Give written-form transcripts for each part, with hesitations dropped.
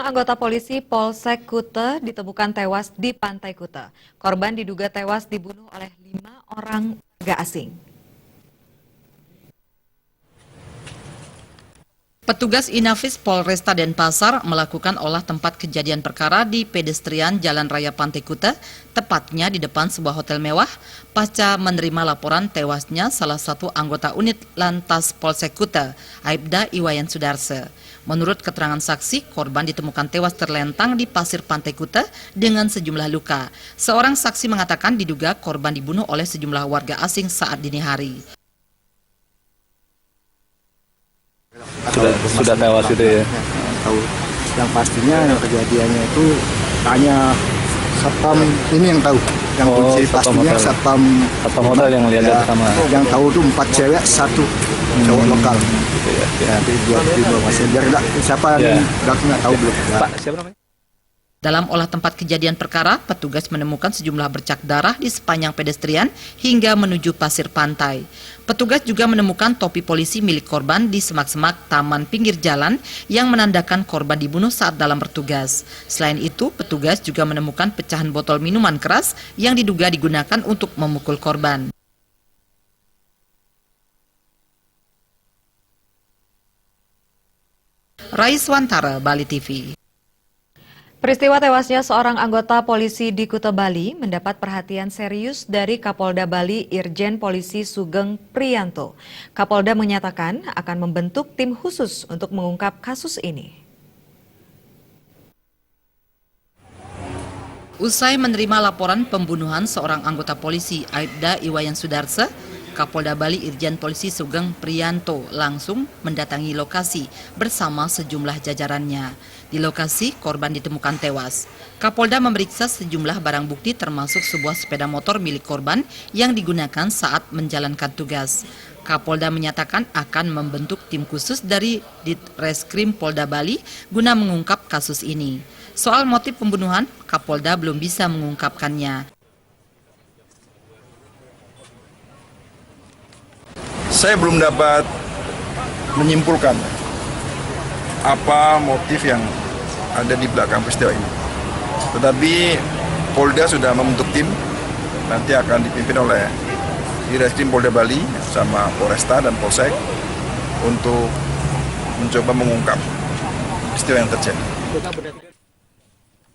anggota polisi Polsek Kute ditemukan tewas di Pantai Kute. Korban diduga tewas dibunuh oleh 5 orang warga asing. Petugas Inafis Polresta Denpasar melakukan olah tempat kejadian perkara di pedestrian Jalan Raya Pantai Kute, tepatnya di depan sebuah hotel mewah, pasca menerima laporan tewasnya salah satu anggota unit Lantas Polsek Kute, Aibda Iwayan Sudarse. Menurut keterangan saksi, korban ditemukan tewas terlentang di pasir Pantai Kute dengan sejumlah luka. Seorang saksi mengatakan diduga korban dibunuh oleh sejumlah warga asing saat dini hari. Sudah tewas itu ya. Tahu. Yang pastinya yang kejadiannya itu hanya satpam ini yang tahu. Yang kunci pastinya satpam hotel yang lihat ya, sama. Yang tahu itu 4 cewek 1 cowok lokal. Ya, dua masih biar enggak siapa yang enggak tahu belum. Pak, siapa namanya? Dalam olah tempat kejadian perkara, petugas menemukan sejumlah bercak darah di sepanjang pedestrian hingga menuju pasir pantai. Petugas juga menemukan topi polisi milik korban di semak-semak taman pinggir jalan yang menandakan korban dibunuh saat dalam bertugas. Selain itu, petugas juga menemukan pecahan botol minuman keras yang diduga digunakan untuk memukul korban. Raiswantara, Bali TV. Peristiwa tewasnya seorang anggota polisi di Kute Bali mendapat perhatian serius dari Kapolda Bali Irjen Polisi Sugeng Priyanto. Kapolda menyatakan akan membentuk tim khusus untuk mengungkap kasus ini. Usai menerima laporan pembunuhan seorang anggota polisi Aibda Iwayan Sudarse, Kapolda Bali Irjen Polisi Sugeng Priyanto langsung mendatangi lokasi bersama sejumlah jajarannya. Di lokasi, korban ditemukan tewas. Kapolda memeriksa sejumlah barang bukti termasuk sebuah sepeda motor milik korban yang digunakan saat menjalankan tugas. Kapolda menyatakan akan membentuk tim khusus dari Ditreskrim Polda Bali guna mengungkap kasus ini. Soal motif pembunuhan, Kapolda belum bisa mengungkapkannya. Saya belum dapat menyimpulkan apa motif yang ada di belakang peristiwa ini. Tetapi Polda sudah membentuk tim, nanti akan dipimpin oleh Ditreskrim Polda Bali sama Polresta dan Polsek untuk mencoba mengungkap peristiwa yang terjadi.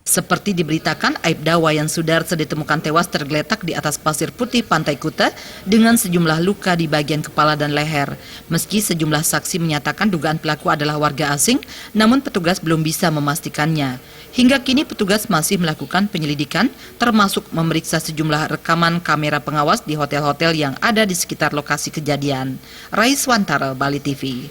Seperti diberitakan, Aibda Wayan Sudarse ditemukan tewas tergeletak di atas pasir putih Pantai Kute dengan sejumlah luka di bagian kepala dan leher. Meski sejumlah saksi menyatakan dugaan pelaku adalah warga asing, namun petugas belum bisa memastikannya. Hingga kini petugas masih melakukan penyelidikan, termasuk memeriksa sejumlah rekaman kamera pengawas di hotel-hotel yang ada di sekitar lokasi kejadian. Raiswantara, Bali TV.